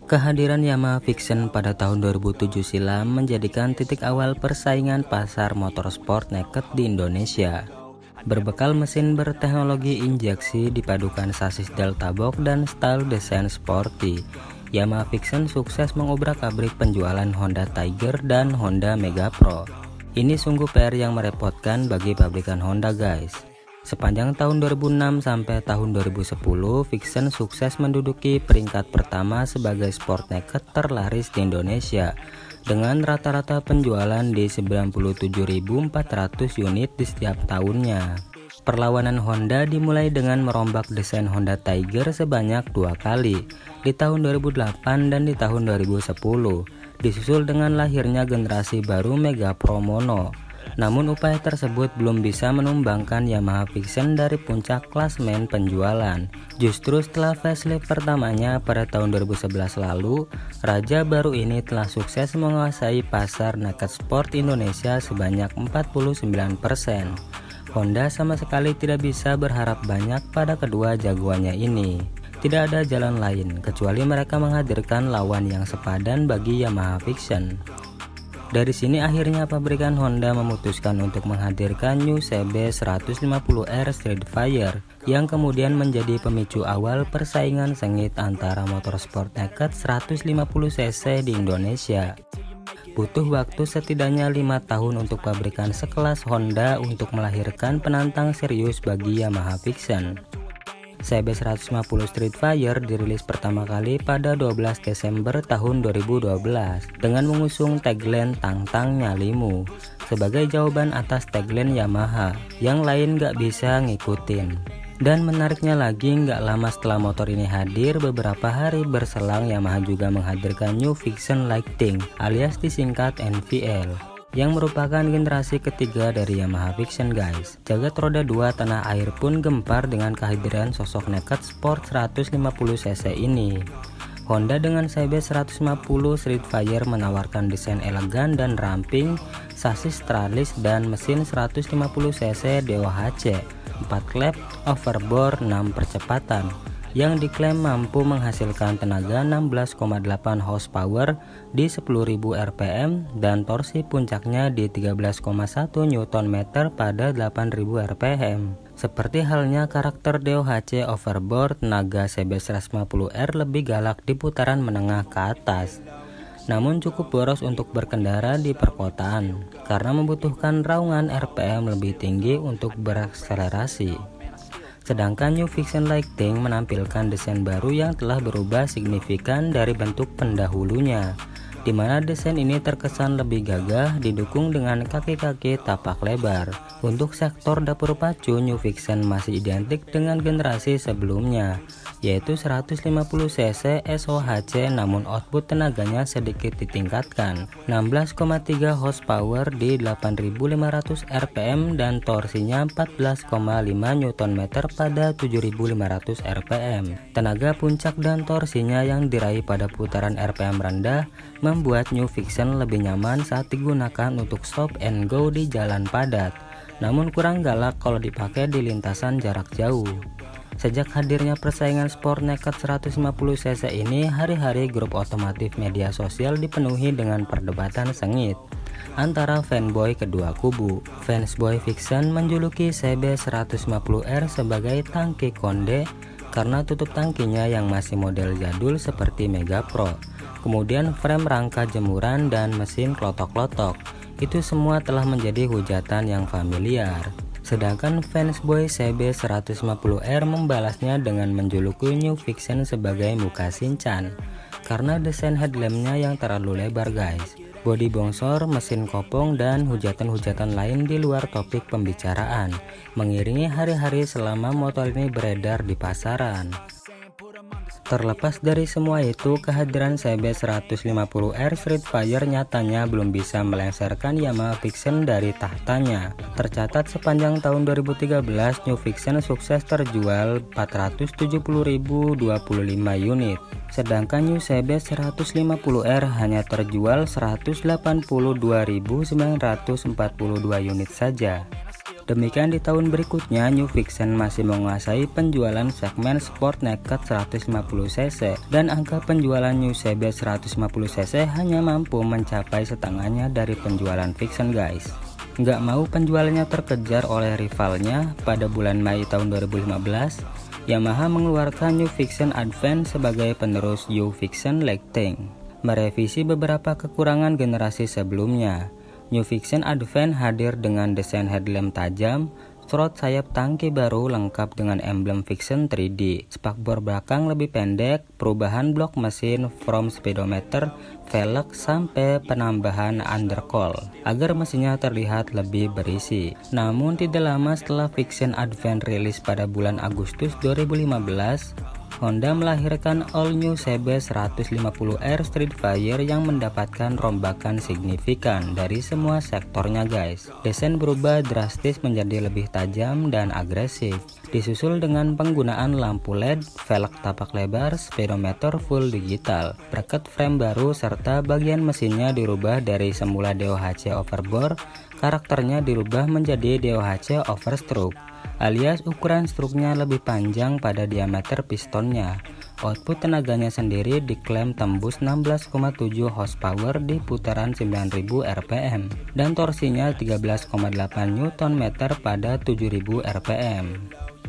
Kehadiran Yamaha Vixion pada tahun 2007 silam menjadikan titik awal persaingan pasar motorsport naked di Indonesia. Berbekal mesin berteknologi injeksi dipadukan sasis delta box dan style desain sporty, Yamaha Vixion sukses mengobrak-abrik penjualan Honda Tiger dan Honda Mega Pro. Ini sungguh PR yang merepotkan bagi pabrikan Honda, guys. Sepanjang tahun 2006 sampai tahun 2010, Vixion sukses menduduki peringkat pertama sebagai sport naked terlaris di Indonesia dengan rata-rata penjualan di 97.400 unit di setiap tahunnya. Perlawanan Honda dimulai dengan merombak desain Honda Tiger sebanyak 2 kali, di tahun 2008 dan di tahun 2010, disusul dengan lahirnya generasi baru Mega Pro Mono. Namun upaya tersebut belum bisa menumbangkan Yamaha Vixion dari puncak klasemen penjualan. Justru setelah facelift pertamanya pada tahun 2011 lalu, raja baru ini telah sukses menguasai pasar naked sport Indonesia sebanyak 49%. Honda sama sekali tidak bisa berharap banyak pada kedua jagoannya ini. Tidak ada jalan lain kecuali mereka menghadirkan lawan yang sepadan bagi Yamaha Vixion. Dari sini akhirnya pabrikan Honda memutuskan untuk menghadirkan New CB 150R Streetfire yang kemudian menjadi pemicu awal persaingan sengit antara motorsport naked 150cc di Indonesia. Butuh waktu setidaknya 5 tahun untuk pabrikan sekelas Honda untuk melahirkan penantang serius bagi Yamaha Vixion. CB 150 Streetfire dirilis pertama kali pada 12 Desember tahun 2012 dengan mengusung tagline "Tang-tang nyalimu" sebagai jawaban atas tagline Yamaha yang lain gak bisa ngikutin. Dan menariknya lagi, gak lama setelah motor ini hadir, beberapa hari berselang Yamaha juga menghadirkan New Vixion Lighting alias disingkat NVL, yang merupakan generasi ketiga dari Yamaha Vixion, guys. Jagat roda 2 tanah air pun gempar dengan kehadiran sosok naked sport 150cc ini. Honda dengan CB 150 Streetfire menawarkan desain elegan dan ramping, sasis tralis dan mesin 150cc DOHC, 4 klep, overbore 6 percepatan, yang diklaim mampu menghasilkan tenaga 16,8 horsepower di 10.000 rpm dan torsi puncaknya di 13,1 Nm pada 8.000 rpm. Seperti halnya karakter DOHC overboard, tenaga CB 150R lebih galak di putaran menengah ke atas, namun cukup boros untuk berkendara di perkotaan karena membutuhkan raungan rpm lebih tinggi untuk berakselerasi. Sedangkan New Vixion Lighting menampilkan desain baru yang telah berubah signifikan dari bentuk pendahulunya, di mana desain ini terkesan lebih gagah didukung dengan kaki-kaki tapak lebar. Untuk sektor dapur pacu, New Vixion masih identik dengan generasi sebelumnya, yaitu 150cc SOHC, namun output tenaganya sedikit ditingkatkan, 16,3 horsepower di 8.500 rpm dan torsinya 14,5 Nm pada 7.500 rpm. Tenaga puncak dan torsinya yang diraih pada putaran rpm rendah membuat New Vixion lebih nyaman saat digunakan untuk stop and go di jalan padat, namun kurang galak kalau dipakai di lintasan jarak jauh. Sejak hadirnya persaingan sport naked 150cc ini, hari-hari grup otomotif media sosial dipenuhi dengan perdebatan sengit antara fanboy kedua kubu. Fansboy Vixion menjuluki CB 150R sebagai tangki konde karena tutup tangkinya yang masih model jadul seperti Mega Pro, kemudian frame rangka jemuran dan mesin klotok-klotok. Itu semua telah menjadi hujatan yang familiar. Sedangkan fansboy CB 150R membalasnya dengan menjuluki New Vixion sebagai muka Shinchan karena desain headlampnya yang terlalu lebar, guys. Bodi bongsor, mesin kopong, dan hujatan-hujatan lain di luar topik pembicaraan mengiringi hari-hari selama motor ini beredar di pasaran. Terlepas dari semua itu, kehadiran CB 150R Streetfire nyatanya belum bisa melengsarkan Yamaha Vixion dari tahtanya. Tercatat sepanjang tahun 2013, New Vixion sukses terjual 470.025 unit, sedangkan New CB 150R hanya terjual 182.942 unit saja. Demikian di tahun berikutnya, New Vixion masih menguasai penjualan segmen sport naked 150cc dan angka penjualan New CB 150cc hanya mampu mencapai setengahnya dari penjualan Vixion guys. Nggak mau penjualannya terkejar oleh rivalnya, pada bulan Mei tahun 2015, Yamaha mengeluarkan New Vixion Advance sebagai penerus New Vixion Lighting, merevisi beberapa kekurangan generasi sebelumnya. New Vixion Advance hadir dengan desain headlamp tajam, sorot sayap tangki baru lengkap dengan emblem Vixion 3D, spakbor belakang lebih pendek, perubahan blok mesin, from speedometer, velg, sampai penambahan undercoil agar mesinnya terlihat lebih berisi. Namun tidak lama setelah Vixion Advance rilis pada bulan Agustus 2015, Honda melahirkan All New CB 150R Streetfire yang mendapatkan rombakan signifikan dari semua sektornya guys. Desain berubah drastis menjadi lebih tajam dan agresif, disusul dengan penggunaan lampu LED, velg tapak lebar, speedometer full digital, bracket frame baru, serta bagian mesinnya dirubah dari semula DOHC overbore, karakternya dirubah menjadi DOHC overstroke, alias ukuran struknya lebih panjang pada diameter pistonnya. Output tenaganya sendiri diklaim tembus 16,7 horsepower di putaran 9000 rpm dan torsinya 13,8 Nm pada 7000 rpm.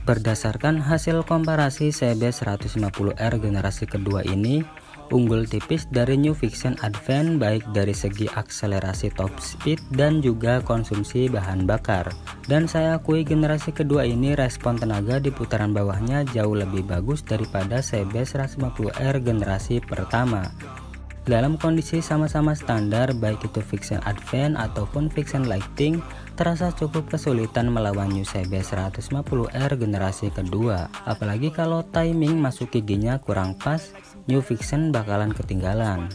Berdasarkan hasil komparasi CB 150R generasi kedua ini, unggul tipis dari New Vixion Advance baik dari segi akselerasi top speed dan juga konsumsi bahan bakar. Dan saya akui generasi kedua ini respon tenaga di putaran bawahnya jauh lebih bagus daripada CB 150R generasi pertama. Dalam kondisi sama-sama standar, baik itu Vixion Advance ataupun Vixion Lighting, terasa cukup kesulitan melawan New CB 150R generasi kedua. Apalagi kalau timing masuk giginya kurang pas, New Vixion bakalan ketinggalan.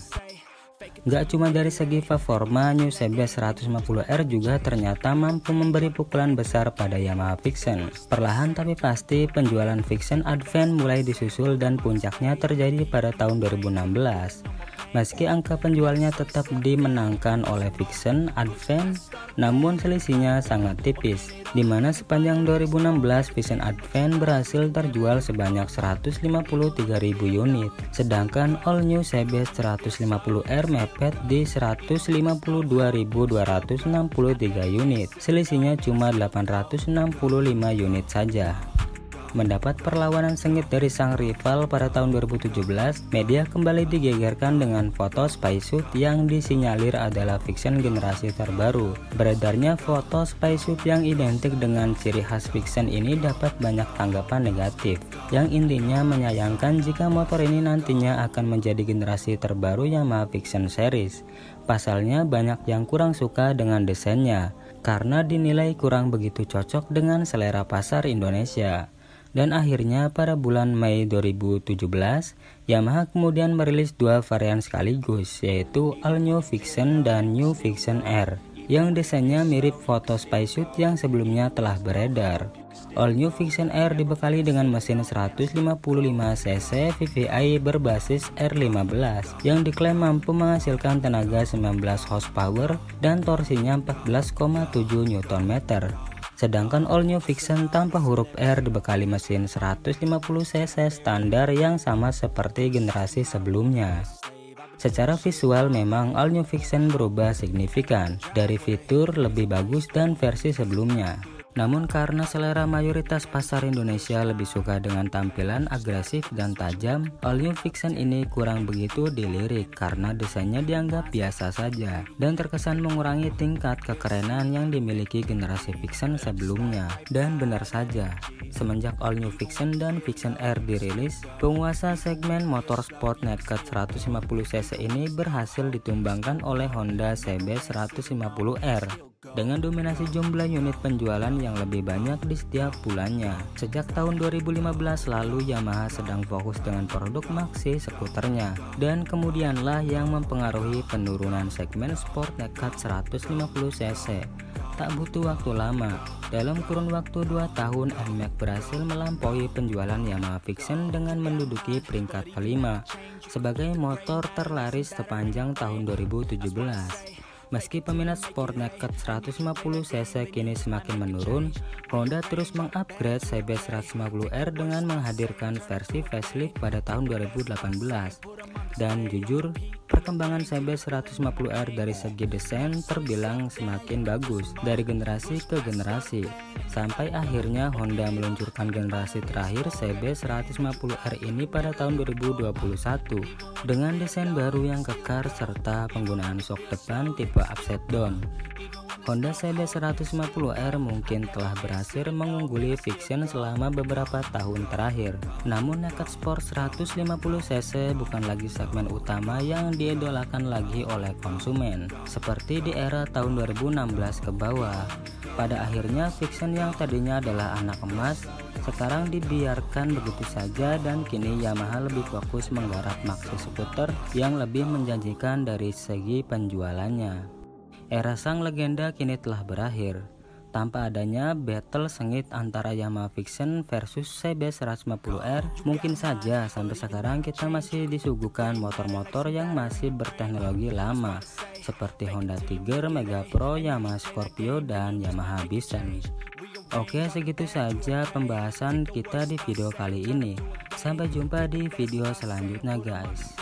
Gak cuma dari segi performa, New CB 150R juga ternyata mampu memberi pukulan besar pada Yamaha Vixion. Perlahan tapi pasti penjualan Vixion Advance mulai disusul dan puncaknya terjadi pada tahun 2016. Meski angka penjualnya tetap dimenangkan oleh Vixion Advance, namun selisihnya sangat tipis, di mana sepanjang 2016 Vixion Advance berhasil terjual sebanyak 153.000 unit, sedangkan All New CB 150R mepet di 152.263 unit, selisihnya cuma 865 unit saja. Mendapat perlawanan sengit dari sang rival pada tahun 2017, media kembali digegerkan dengan foto spacesuit yang disinyalir adalah Vixion generasi terbaru. Beredarnya foto spacesuit yang identik dengan ciri khas Vixion ini dapat banyak tanggapan negatif, yang intinya menyayangkan jika motor ini nantinya akan menjadi generasi terbaru Yamaha Vixion series. Pasalnya banyak yang kurang suka dengan desainnya, karena dinilai kurang begitu cocok dengan selera pasar Indonesia. Dan akhirnya pada bulan Mei 2017, Yamaha kemudian merilis dua varian sekaligus, yaitu All New Vixion dan New Vixion R, yang desainnya mirip foto spacesuit yang sebelumnya telah beredar. All New Vixion R dibekali dengan mesin 155cc VVI berbasis R15 yang diklaim mampu menghasilkan tenaga 19 horsepower dan torsinya 14,7 Nm. Sedangkan All New Vixion tanpa huruf R dibekali mesin 150cc standar yang sama seperti generasi sebelumnya. Secara visual memang All New Vixion berubah signifikan, dari fitur lebih bagus dan versi sebelumnya. Namun karena selera mayoritas pasar Indonesia lebih suka dengan tampilan agresif dan tajam, All New Vixion ini kurang begitu dilirik karena desainnya dianggap biasa saja dan terkesan mengurangi tingkat kekerenan yang dimiliki generasi Vixion sebelumnya. Dan benar saja, semenjak All New Vixion dan Vixion R dirilis, penguasa segmen motorsport naked 150cc ini berhasil ditumbangkan oleh Honda CB 150R. Dengan dominasi jumlah unit penjualan yang lebih banyak di setiap bulannya. Sejak tahun 2015 lalu Yamaha sedang fokus dengan produk maxi skuternya, dan kemudianlah yang mempengaruhi penurunan segmen sport naked 150cc. Tak butuh waktu lama, dalam kurun waktu 2 tahun NMAX berhasil melampaui penjualan Yamaha Vixion dengan menduduki peringkat kelima sebagai motor terlaris sepanjang tahun 2017. Meski peminat sport naked 150cc kini semakin menurun, Honda terus mengupgrade CB 150R dengan menghadirkan versi facelift pada tahun 2018. Dan jujur, perkembangan CB 150R dari segi desain terbilang semakin bagus dari generasi ke generasi, sampai akhirnya Honda meluncurkan generasi terakhir CB 150R ini pada tahun 2021 dengan desain baru yang kekar serta penggunaan sok depan tipe upside down. Honda CB 150R mungkin telah berhasil mengungguli Vixion selama beberapa tahun terakhir. Namun naked sport 150cc bukan lagi segmen utama yang diidolakan lagi oleh konsumen, seperti di era tahun 2016 ke bawah. Pada akhirnya Vixion yang tadinya adalah anak emas sekarang dibiarkan begitu saja, dan kini Yamaha lebih fokus menggarap maxi skuter yang lebih menjanjikan dari segi penjualannya. Era sang legenda kini telah berakhir. Tanpa adanya battle sengit antara Yamaha Vixion versus CB 150R, mungkin saja sampai sekarang kita masih disuguhkan motor-motor yang masih berteknologi lama seperti Honda Tiger, Mega Pro, Yamaha Scorpio, dan Yamaha Bison. Oke, segitu saja pembahasan kita di video kali ini. Sampai jumpa di video selanjutnya guys.